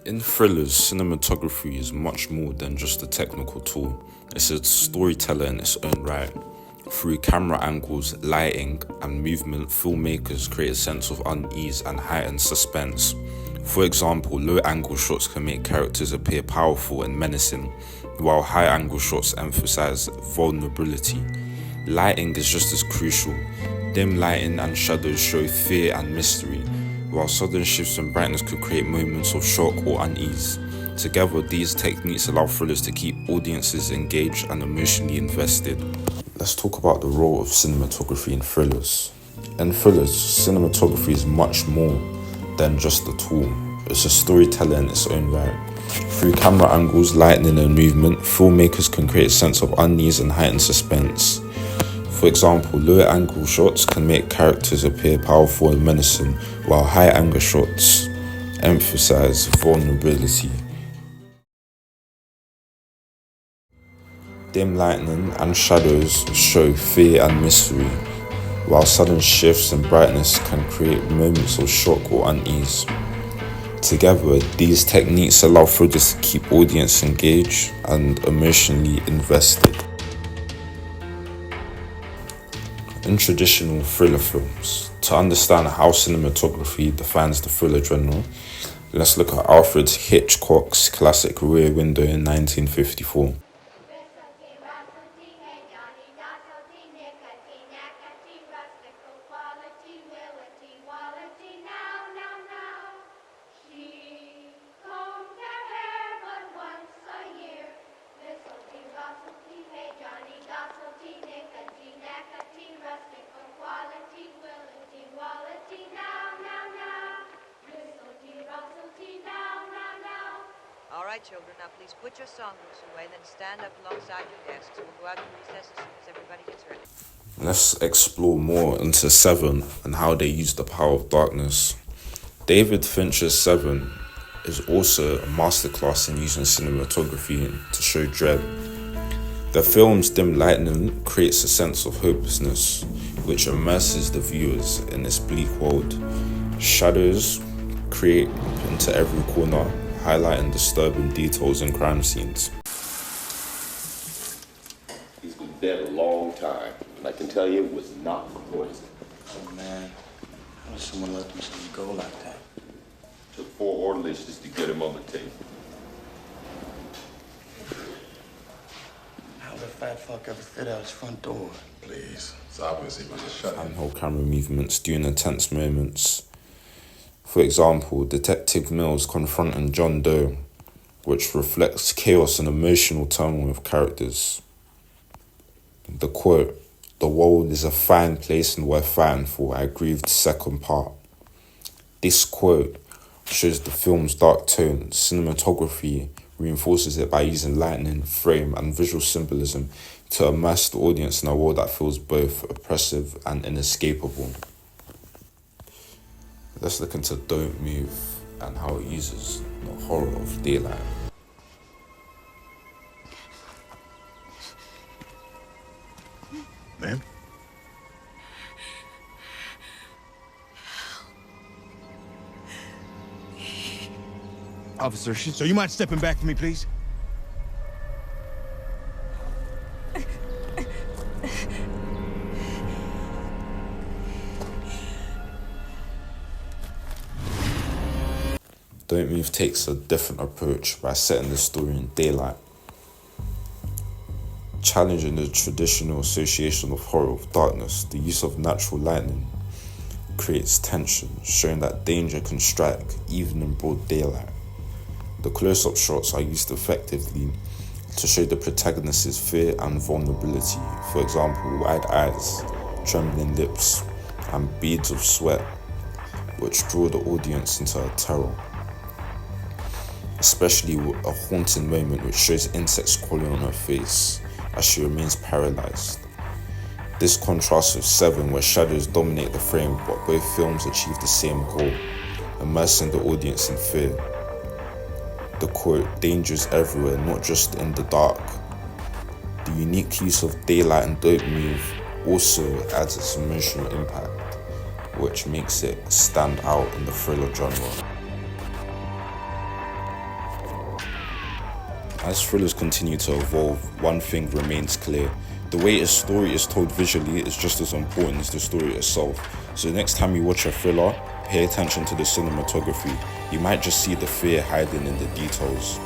In thrillers, cinematography is much more than just a technical tool. It's a storyteller in its own right. Through camera angles, lighting, and movement, filmmakers create a sense of unease and heightened suspense. For example, low-angle shots can make characters appear powerful and menacing, while high-angle shots emphasize vulnerability. Lighting is just as crucial. Dim lighting and shadows show fear and mystery, while sudden shifts in brightness could create moments of shock or unease. Together, these techniques allow thrillers to keep audiences engaged and emotionally invested. Let's talk about the role of cinematography in thrillers. In thrillers, cinematography is much more than just a tool. It's a storyteller in its own right. Through camera angles, lighting, and movement, filmmakers can create a sense of unease and heightened suspense. For example, low-angle shots can make characters appear powerful and menacing, while high-angle shots emphasize vulnerability. Dim lighting and shadows show fear and mystery, while sudden shifts in brightness can create moments of shock or unease. Together, these techniques allow thrillers to keep audience engaged and emotionally invested. In traditional thriller films, to understand how cinematography defines the thriller genre, let's look at Alfred Hitchcock's classic Rear Window in 1954. All right, children, now please put your songbooks away, then stand up alongside your desks. We'll go out to recess as soon as everybody gets ready. Let's explore more into Seven and how they use the power of darkness. David Fincher's Seven is also a masterclass in using cinematography to show dread. The film's dim lighting creates a sense of hopelessness, which immerses the viewers in this bleak world. Shadows create into every corner, highlighting disturbing details in crime scenes. He's been dead a long time, and I can tell you it was not poison. Oh man, how does someone let themselves go like that? Took 4 orderlies just to get him on the tape. How the fat fuck ever fit out his front door? Please, it's obvious he was just shut in. Handheld camera movements during intense moments. For example, Detective Mills confronting John Doe, which reflects chaos and emotional turmoil of characters. The quote, "The world is a fine place and worth fighting for, I agree with the second part." This quote shows the film's dark tone. Cinematography reinforces it by using lighting, frame, and visual symbolism to immerse the audience in a world that feels both oppressive and inescapable. Let's look into Don't Move and how it uses the horror of daylight. Ma'am? Officer, so you mind stepping back for me, please? Don't Move takes a different approach by setting the story in daylight, challenging the traditional association of horror with darkness. The use of natural lighting creates tension, showing that danger can strike even in broad daylight. The close-up shots are used effectively to show the protagonist's fear and vulnerability. For example, wide eyes, trembling lips, and beads of sweat, which draw the audience into her terror. Especially a haunting moment which shows insects crawling on her face as she remains paralyzed. This contrasts with Seven, where shadows dominate the frame, but both films achieve the same goal, immersing the audience in fear. The quote, "Danger is everywhere, not just in the dark." The unique use of daylight and Don't Move also adds its emotional impact, which makes it stand out in the thriller genre. As thrillers continue to evolve, one thing remains clear. The way a story is told visually is just as important as the story itself. So next time you watch a thriller, pay attention to the cinematography. You might just see the fear hiding in the details.